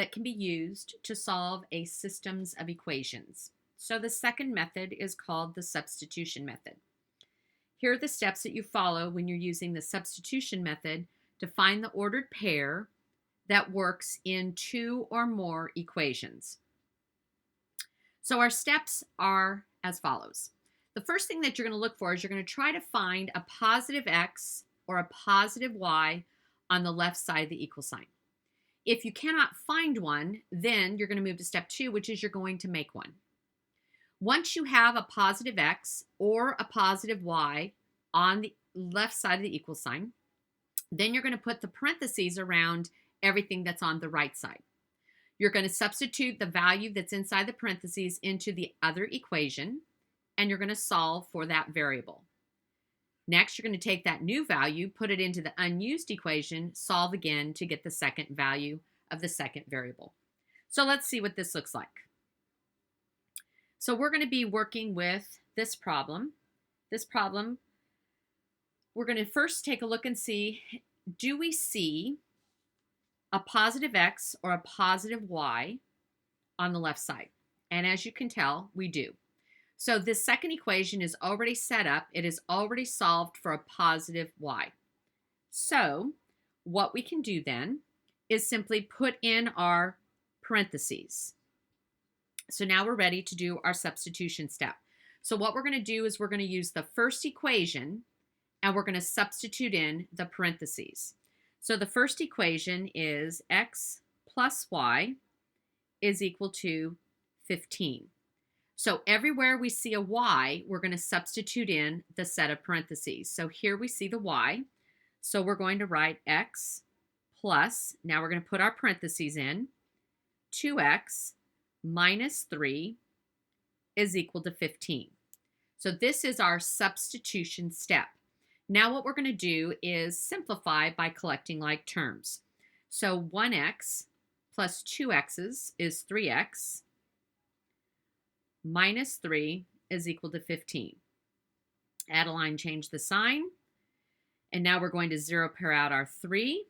that can be used to solve a systems of equations. So the second method is called the substitution method. Here are the steps that you follow when you're using the substitution method to find the ordered pair that works in two or more equations. So our steps are as follows. The first thing that you're going to look for is you're going to try to find a positive x or a positive y on the left side of the equal sign. If you cannot find one, then you're going to move to step 2, which is you're going to make one. Once you have a positive x or a positive y on the left side of the equal sign, then you're going to put the parentheses around everything that's on the right side. You're going to substitute the value that's inside the parentheses into the other equation, and you're going to solve for that variable. Next, you're going to take that new value, put it into the unused equation, solve again to get the second value of the second variable. So let's see what this looks like. So we're going to be working with this problem. We're going to first take a look and see, do we see a positive x or a positive y on the left side? And as you can tell, we do. So this second equation is already set up. It is already solved for a positive y. So what we can do then is simply put in our parentheses. So now we're ready to do our substitution step. So what we're going to do is we're going to use the first equation and we're going to substitute in the parentheses. So the first equation is x plus y is equal to 15. So everywhere we see a y, we're going to substitute in the set of parentheses. So here we see the y. So we're going to write x plus, now we're going to put our parentheses in, 2x minus 3 is equal to 15. So this is our substitution step. Now what we're going to do is simplify by collecting like terms. So 1x plus 2x's is 3x minus 3 is equal to 15. Add a line, change the sign. And now we're going to zero pair out our 3.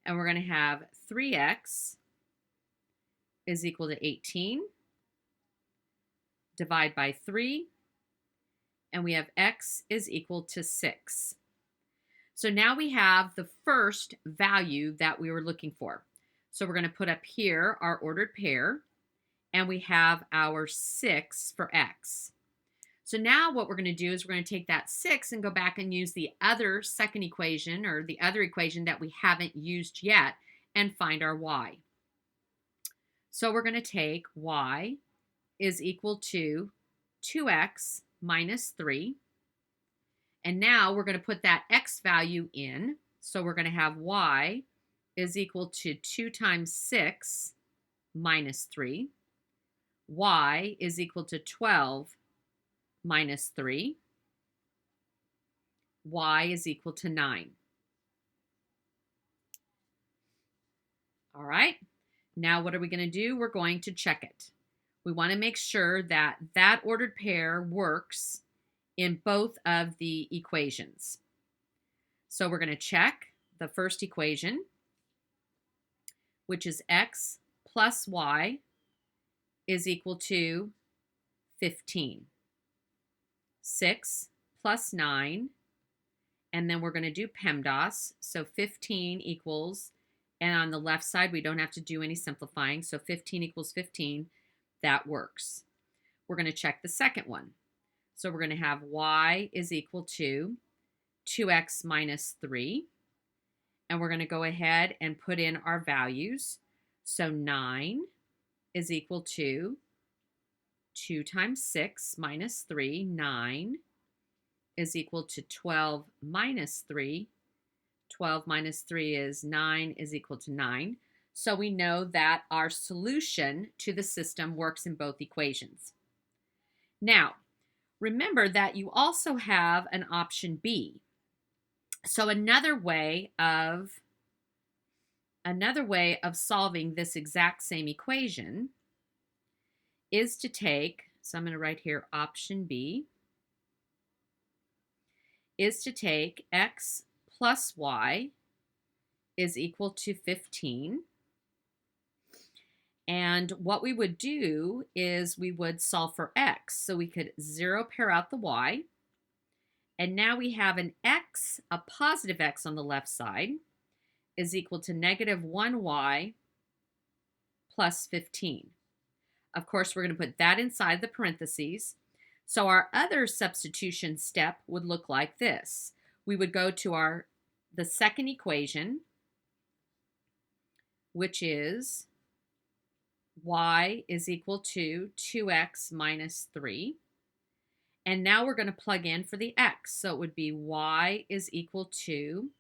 And we're going to have 3x is equal to 18. Divide by 3. And we have x is equal to 6. So now we have the first value that we were looking for. So we're going to put up here our ordered pair. And we have our 6 for x. So now what we're going to do is we're going to take that 6 and go back and use the other second equation, or the other equation that we haven't used yet, and find our y. So we're going to take y is equal to 2x minus 3. And now we're going to put that x value in. So we're going to have y is equal to 2 times 6 minus 3. Y is equal to 12 minus 3. Y is equal to 9. All right, now what are we going to do? We're going to check it. We want to make sure that that ordered pair works in both of the equations. So we're going to check the first equation, which is x plus y is equal to 15. 6 plus 9, and then we're going to do PEMDAS. So 15 equals, and on the left side, we don't have to do any simplifying. So 15 equals 15. That works. We're going to check the second one. So we're going to have y is equal to 2x minus 3. And we're going to go ahead and put in our values. So 9 is equal to 2 times 6 minus 3. 9 is equal to 12 minus 3. 12 minus 3 is 9 is equal to 9. So we know that our solution to the system works in both equations. Now, remember that you also have an option B. So another way of solving this exact same equation is to take, so I'm going to write here option B, is to take x plus y is equal to 15. And what we would do is we would solve for x. So we could 0 pair out the y. And now we have an x, a positive x on the left side, is equal to negative 1y plus 15. Of course, we're going to put that inside the parentheses. So our other substitution step would look like this. We would go to the second equation, which is y is equal to 2x minus 3. And now we're going to plug in for the x. So it would be y is equal to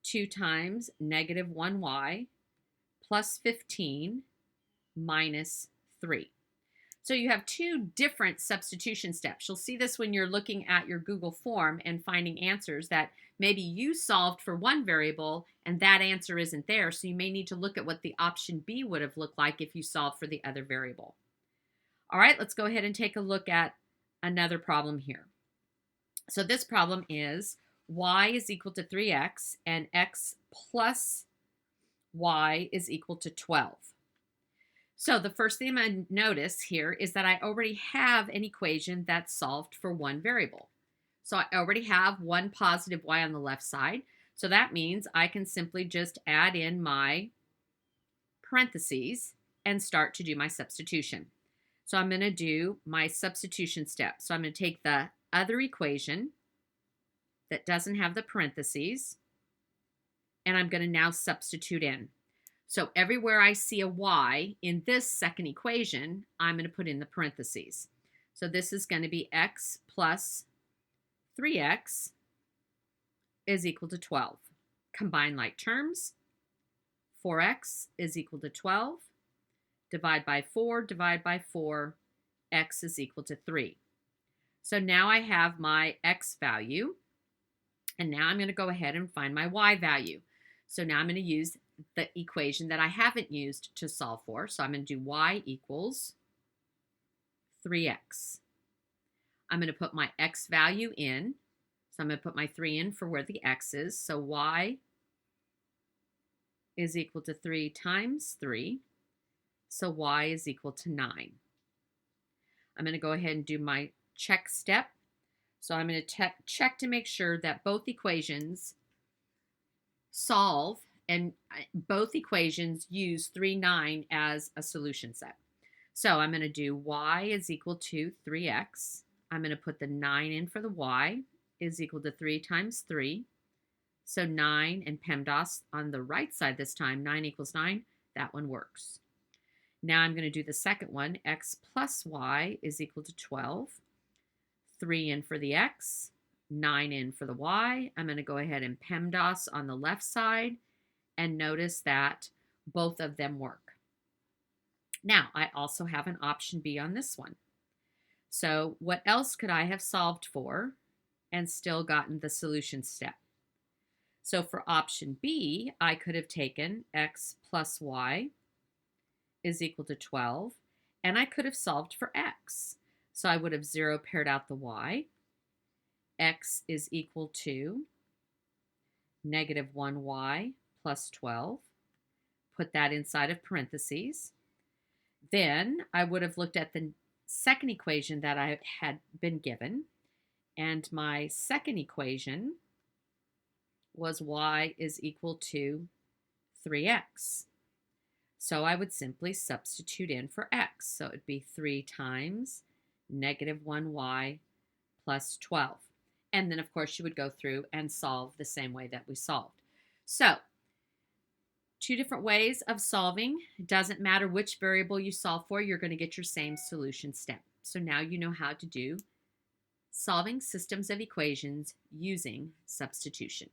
2 times negative 1y plus 15 minus 3. So you have two different substitution steps. You'll see this when you're looking at your Google form and finding answers that maybe you solved for one variable and that answer isn't there. So you may need to look at what the option B would have looked like if you solved for the other variable. All right, let's go ahead and take a look at another problem here. So this problem is y is equal to 3x and x plus y is equal to 12. So the first thing I'm going to notice here is that I already have an equation that's solved for one variable. So I already have one positive y on the left side. So that means I can simply just add in my parentheses and start to do my substitution. So I'm going to do my substitution step. So I'm going to take the other equation that doesn't have the parentheses, and I'm going to now substitute in. So everywhere I see a y in this second equation, I'm going to put in the parentheses. So this is going to be x plus 3x is equal to 12. Combine like terms. 4x is equal to 12. Divide by 4, x is equal to 3. So now I have my x value, and now I'm going to go ahead and find my y value. So now I'm going to use the equation that I haven't used to solve for. So I'm going to do y equals 3x. I'm going to put my x value in. So I'm going to put my 3 in for where the x is. So y is equal to 3 times 3. So y is equal to 9. I'm going to go ahead and do my check step. So I'm going to check to make sure that both equations solve and both equations use 3, 9 as a solution set. So I'm going to do y is equal to 3x. I'm going to put the 9 in for the y is equal to 3 times 3. So 9 and PEMDAS on the right side this time, 9 equals 9. That one works. Now I'm going to do the second one, x plus y is equal to 12. 3 in for the x, 9 in for the y. I'm going to go ahead and PEMDAS on the left side and notice that both of them work. Now, I also have an option B on this one. So what else could I have solved for and still gotten the solution step? So for option B, I could have taken x plus y is equal to 12, and I could have solved for x. So I would have 0 paired out the y. X is equal to negative 1y plus 12. Put that inside of parentheses. Then I would have looked at the second equation that I had been given, and my second equation was y is equal to 3x. So I would simply substitute in for x. So it would be 3 times negative 1y plus 12. And then, of course, you would go through and solve the same way that we solved. So, two different ways of solving. It doesn't matter which variable you solve for, you're going to get your same solution step. So now you know how to do solving systems of equations using substitution.